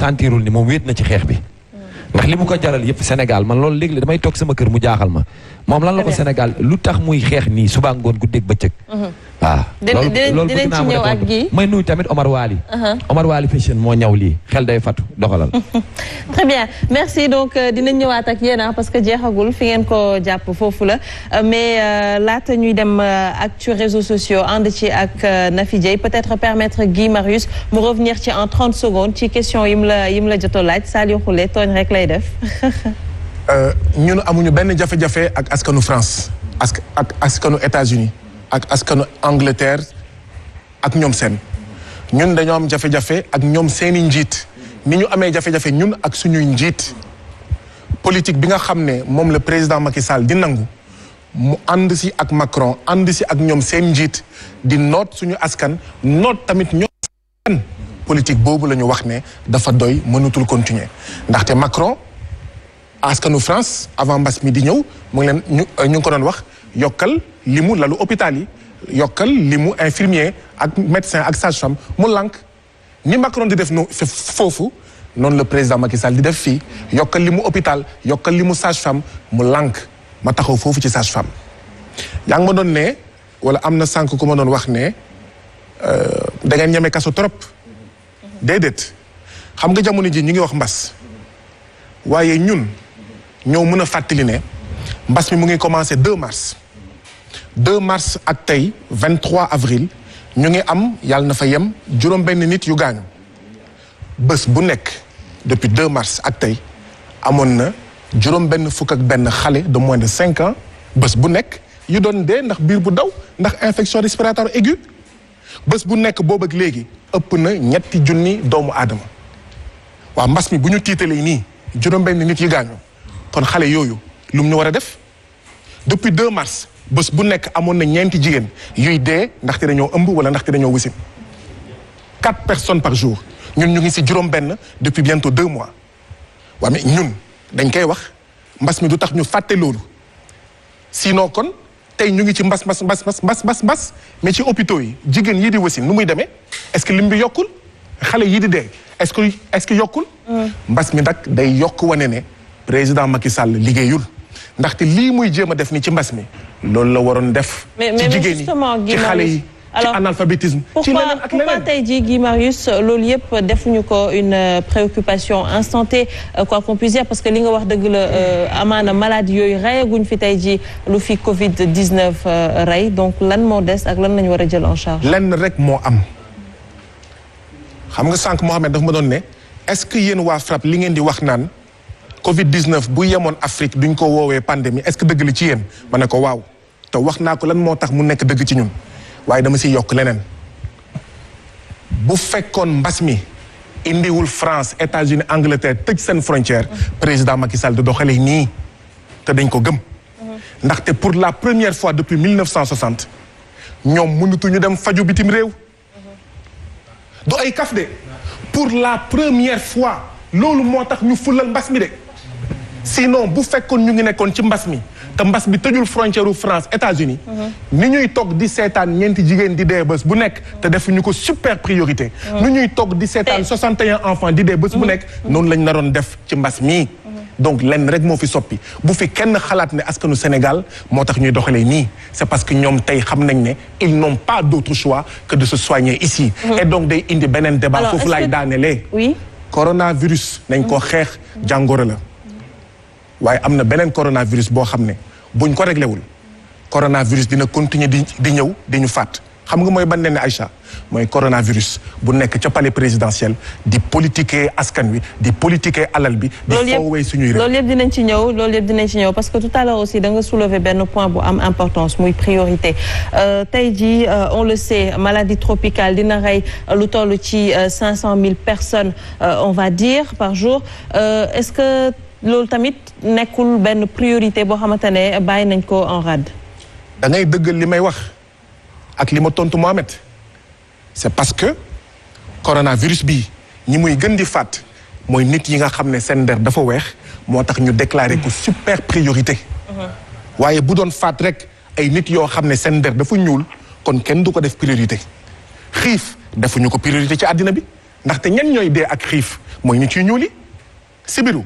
sentirul ni moom wéet na ci xeex bi. ndax li mu ko jaral yëpp Sénégal man loolu léegi damay toog sama kër mu jaaxal ma moom lan la ko Sénégal lu tax muy xeex nii suba ngoon guddeeg bëccëg. waaw loolu dinañ ci ñëw ak gi may nuyu tamit Omar Wali. Omar Wali fashion moo ñaw lii xel day fatu doxalal. très bien merci donc dinañ ñëwaat ak yéen parce que jeexagul fi ngeen ko jàpp foofu la mais laata ñuy dem ak ci réseaux sociaux ànd ci ak Nafi Dieye peut-être permettre Guy Marius mu revenir ci en 30 secondes ci question yim la jotoo laaj Saliou Khoulé tooñ rek lay def. ñun amuñu benn jafe-jafe ak askanu France ak askanu États-Unis ak askanu Angleterre ak ñoom seen ñun dañoo am jafe-jafe ak ñoom seeni njiit ni ñu amee jafe-jafe ñun ak suñuy njiit politique bi nga xam ne moom le président Macky Sall di nangu mu ànd si ak Macron ànd si ak ñoom seen njiit di noot suñu askan noot tamit ñoom askan politique boobu la ñu wax ne dafa doy mënatul continuer ndaxte Macron askanu France avant mbas mi di ñëw mu ngi leen ñu ngi ko doon wax yokkal limu lalu hôpital yi yokkal limu infirmier ak médecin ak sage-femme mu lànk ni Macron di def foofu noonu le président Macky Sall di def fii yokkal limu hôpital yokkal limu sage-femme mu lànk ma taxaw foofu ci sage-femme yaa ngi ma doon ne wala am na sànq ku ma doon wax ne da ngeen ñeme kaso trop déedéet xam nga jamono ji ñu ngi wax mbas waaye ñun ñoo mën a fàttali ne mbas mi mu ngi commencé 2 mars ak tey 23 avril ñu ngi am yàlla na fa yem juróom-benn nit yu gaañu bés bu nekk depuis 2 mars ak tey amoon na juróom-benn fukk ak benn xale de moins de 5 ans bés bu nekk yu doon dee ndax biir bu daw ndax infection respiratoire aiguë bés bu nekk boobu ak léegi ëpp na 3 junni doomu aadama waa mbas mi bu ñu tiitalee nii juróom-benn nit yu gaañu kon xale yooyu lu mu ñu war a def depuis 2 mars bés bu nekk amoon na 4 jigéen yuy dee ndaxte dañoo ëmb wala ndaxte dañoo wisin 4 personnes par jour ñun ñu ngi ci juróom-benn depuis bientôt 2 mois waa mais ñun dañ koy wax mbas mi du tax ñu fàtte loolu sinon kon tey ñu ngi ci mbas mais ci hôpitaux yi jigéen yii di wisin nu muy demee est-ce que lim bi yokkul xale yii di dee est-ce que yokkul. mbas mi nag day yokk wane ne président Macky Sall liggéeyul ndaxte lii muy jéem a def ni ci mbas mi loolu la waroon def. ci jigéen yi ci xale yi ci analphabétisme. ci leneen ak leneen pourquoi tey jii Guy Marius loolu yëpp defuñu ko une préoccupation instantée quoi qu'on puisse dire parce que li nga wax dëgg la amaana maladie yooyu reyaguñ fi tey jii lu fi Covid 19 rey donc lan moo des ak lan lañu war a jël en charge. lenn rek moo am. xam nga sànq Mohamed dafa ma doon ne est-ce que yéen waa FRAPP li ngeen di wax naan Covid 19 bu yemoon Afrique duñ ko woowee pandémie est-ce que dëgg la ci yéen ma ne ko waaw te wax naa ko lan moo tax mu nekk dëgg ci ñun waaye dama siy yokk leneen bu fekkoon mbas mi indiwul France États-Unis Angleterre tëj seen frontière président Macky Sall du doxalee nii te dañ ko gëm. ndaxte pour la première fois depuis 1960 ñoom mënatuñu dem faju bitim réew. du ay kaf de pour la première fois loolu moo tax ñu fulal mbas mi de sinon bu fekkoon ñu ngi nekkoon ci mbas mi te mbas bi tëjul frontière u France États-Unis ni ñuy toog di seetaan 4 jigéen di dee bés bu nekk te defuñu ko super priorité ni ñuy toog di seetaan 61 enfants di dee bés bu nekk noonu lañ naroon def ci mbas mii donc lenn rek moo fi soppi bu fi kenn xalaat ne askanu Sénégal moo tax ñuy doxalee nii c'est parce que ñoom tey xam nañ ne ils n'ont pas d'autre choix que de se soigner ici et donc day indi beneen débat foofu laay daanelee oui coronavirus nañ ko xeex jàngoro la waaye am na beneen coronavirus boo xam ne buñ ko réglé wul coronavirus dina continuer di ñëw di ñu fàtt xam nga mooy ban ne Aïcha mooy coronavirus bu nekk ca palais présidentiel di politiquer askan wi di politiquer alal bi di foowee suñuy réew loolu yëpp dinañ ci ñëw parce que tout à l'heure aussi da nga soulever benn point bu am importance muy priorité tey jii on le sait maladie tropicale dina rey lu toll ci 500 000 personnes on va dire par jour est-ce que loolu tamit nekkul benn priorité boo xamante ne bàyyi nañ ko en rade. da ngay dëggal li may wax ak li ma tontu Mohamed c'est parce que coronavirus bii ñi muy gën di faat mooy nit yi nga xam ne seen der dafa weex moo tax ñu déclarer ko super priorité. waaye bu doon faat rek ay nit yoo xam ne seen der dafa ñuul kon kenn du ko def priorité xiif defuñu ko priorité ci àddina bi ndaxte ñen ñooy dee ak xiif mooy nit yu ñuul yi sibiru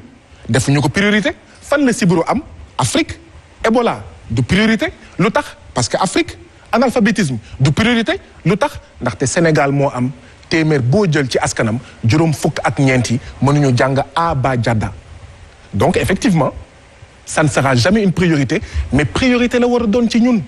defuñu ko priorité fan la sibiru am Afrique Ebola du priorité lu tax parce que Afrique analphabétisme du priorité lu tax ndaxte Sénégal moo am téeméer boo jël ci askanam juróom fukk ak ñeent yi mënuñu jàng a ba jadda donc effectivement ça ne sera jamais une priorité mais priorité la war a doon ci ñun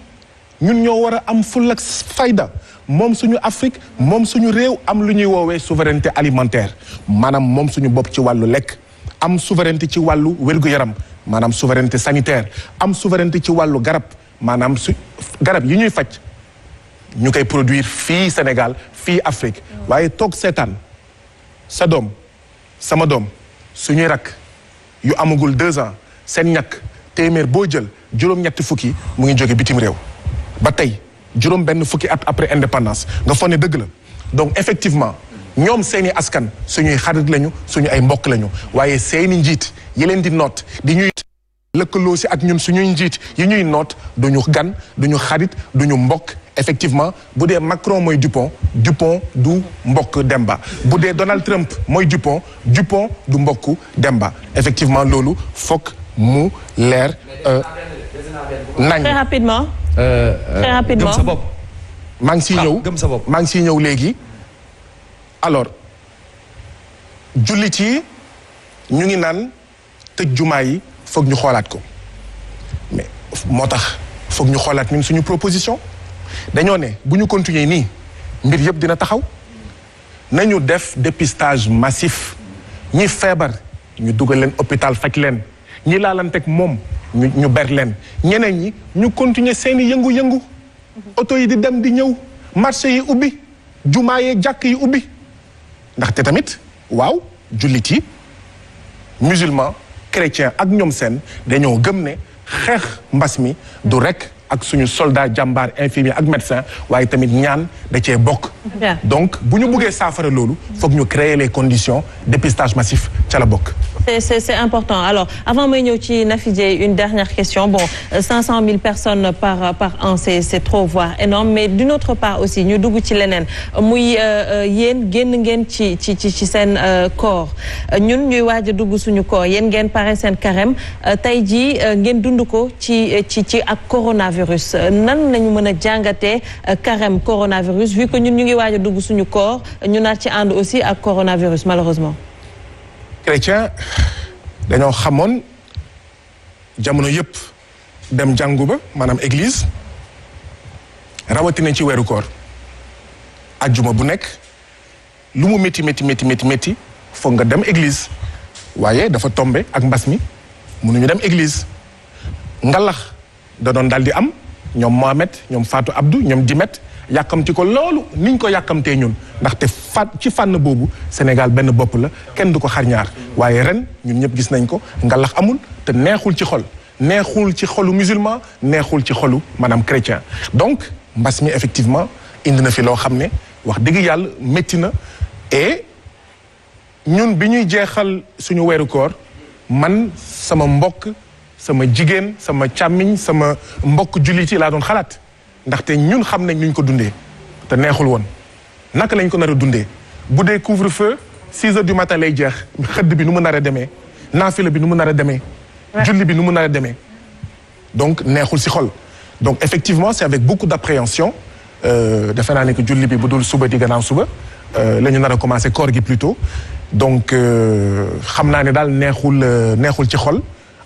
ñoo war a am fulla ak fayda moom suñu Afrique moom suñu réew am lu ñuy woowee souveraineté alimentaire maanaam moom suñu bopp ci wàllu lekk am souveraineté ci wàllu wér-gu-yaram maanaam souveraineté sanitaire am souveraineté ci wàllu garab maanaam garab yi ñuy faj ñu koy produire fii Sénégal fii Afrique waaye toog seetaan sa doom sama doom suñuy rakk yu amagul 2 ans seen ñàkk téeméer boo jël juróom-ñetti fukki mu ngi jóge bitim réew ba tey juróom benn fukki at après indépendance nga foog ne dëgg la donc effectivement ñoom seeni askan suñuy xarit lañu suñu ay mbokk lañu waaye seeni njiit yi leen di noot di ñuy lëkkaloo si ak ñun suñuy njiit yi ñuy noot duñu gan duñu xarit duñu mbokk effectivement bu dee Macron mooy Dupont du mbokk Demba bu dee Donald Trump mooy Dupont du mbokk Demba effectivement loolu fokk mu leer nañ. Très rapidement. gëm sa bopp. maa ngi siy ñëw gëm sa bopp. maa ngi siy ñëw léegi alors jullit yi ñu ngi naan tëj jumaa yi foog ñu xoolaat ko mais moo tax foog ñu xoolaat ñun suñu proposition dañoo ne bu ñu continuer nii mbir yëpp dina taxaw nañu def dépistage massif ñi feebar ñu dugal leen hôpital faj leen ñi laalanteeg moom ñu ber leen ñeneen ñi ñu continuer seeni yëngu-yëngu oto yi di dem di ñëw marché yi ubbi jumaa yee jàkk yi ubbi ndaxte tamit waaw jullit yi musulman chrétien ak ñoom seen dañoo gëm ne xeex mbas mi du rekk ak suñu soldat jàmbaar infirmier ak médecin waaye tamit ñaan da cee bokk donc bu ñu buggee saafara loolu foog ñu créer les conditions dépistage massif ca la bokk c'est important alors avant may ñëw ci Nafi Dieye une dernière question bon 500 000 personnes par an c'est trop voire énorme mais d'une autre part aussi ñu dugg ci leneen muy yéen génn ngeen ci seen corps ñun ñuy waaj a dugg suñu corps yéen ngeen pare seen carême tey jii ngeen dund ko ci ak coronavirus nan nañu mën a jàngatee carême coronavirus vu que ñun ñu ngi waaj a dugg suñu corps ñu naat ci ànd aussi ak coronavirus malheureusement. chrétien dañoo xamoon jamono yëpp dem jàngu ba maanaam église rawatina ci weeru koor ajjuma bu nekk lu mu métti foog nga dem église waaye dafa tombe ak mbas mi mënuñu dem église ngalax da doon daal di am ñoom Mohamed ñoom Fatou Abdou ñoom Dimet yàkkamti ko loolu niñ ko yàkkamtee ñun ndaxte ci fànn boobu Sénégal benn bopp la kenn du ko xar ñaar waaye ren ñun ñëpp gis nañ ko ngalax amul te neexul ci xol neexul ci xolu musulman neexul ci xolu maanaam chrétien donc mbas mi effectivement indi na fi loo xam ne wax dëgg yàlla métti na et ñun bi ñuy jeexal suñu weeru koor man sama mbokk sama jigéen sama càmmiñ sama mbokk jullit yi laa doon xalaat ndaxte ñun xam nañ nuñ ko dundee te neexul woon naka lañ ko nar a dundee bu dee couvre-feu 6 heures du matin lay jeex xëdd bi nu mu nar a demee naafila bi nu mu nar a demee julli bi nu mu nar a demee donc neexul si xol donc effectivement c'est avec beaucoup d'appréhension defe naa ne que julli bi bu dul suba di gannaaw suba la ñu nar a commencer koor gi plutôt donc xam naa ne daal neexul ci xol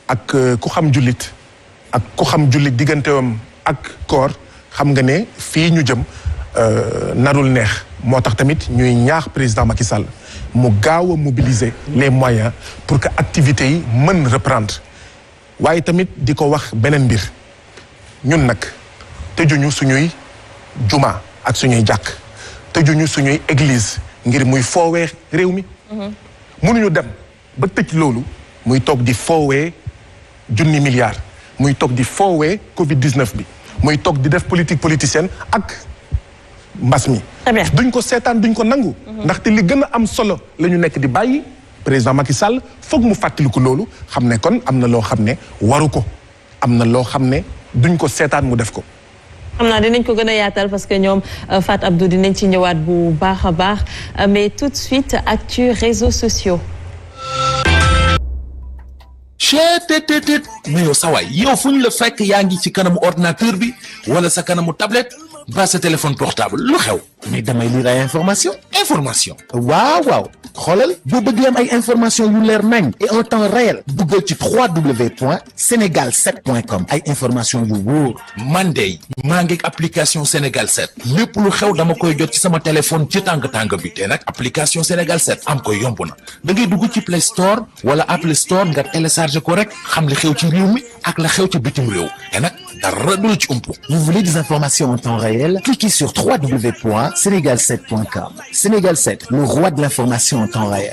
ak ku xam jullit ak ku xam jullit digganteewam ak koor xam nga ne fii ñu jëm narul neex moo tax tamit ñuy ñaax président Macky Sall mu gaaw a mobiliser les moyens pour que activités yi mën reprendre waaye tamit di ko wax beneen mbir ñun nag tëjuñu suñuy juma ak suñuy jàkk tëjuñu suñuy église ngir muy foowee réew mi mënuñu dem ba tëj loolu muy toog di foowee junni milliards muy toog di foowee Covid-19 bi muy toog di def politique politicienne ak mbas mi duñ ko seetaan duñ ko nangu ndaxte li gën a am solo la ñu nekk di bàyyi président Macky Sall foog mu fàttaliku loolu xam ne kon am na loo xam ne waru ko am na loo xam ne duñ ko seetaan mu def ko xam naa dinañ ko gën a yaatal parce que ñoom Fat Abdou dinañ ci ñëwaat bu baax a baax mais tout de suite actu réseaux sociaux. cheetetetet mais yow sawaay yow fu ñu la fekk yaa ngi ci kanamu ordinateur bi wala sa kanamu tablette ba sa téléphone portable lu xew mais damay lire ay information waaw xoolal boo bëgg am ay information yu leer nañ et en temps réel duggal ci www.senegal7.com ay information yu wóor man de maa ngi application Sénégal 7 lépp lu xew dama koy jot ci sama téléphone ci tàng bi te nag application Sénégal 7 am ko yomb na da ngay dugg ci Play Store wala Apple Store nga télécharge ko rek xam li xew ci réew mi ak la xew ci bitim réew te nag dara du la ci umpu. Vous voulez des informations en temps réel? Cliquez sur www.senegal7.com. Sénégal 7, le roi de l'information en temps réel.